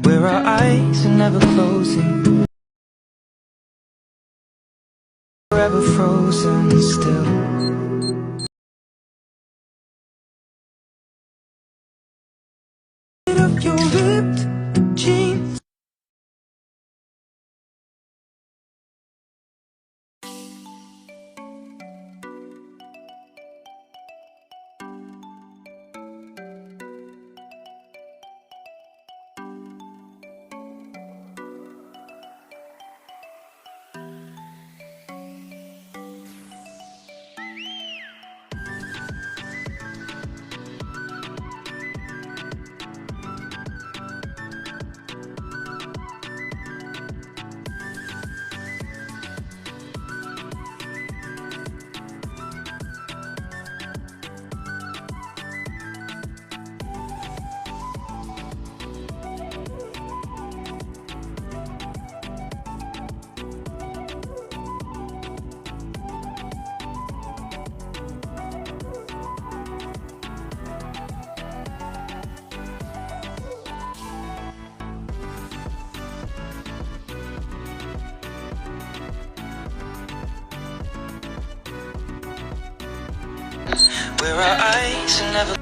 where our eyes are never closing, forever frozen still. Of your ripped jeans, where our eyes are never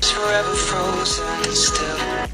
forever frozen still.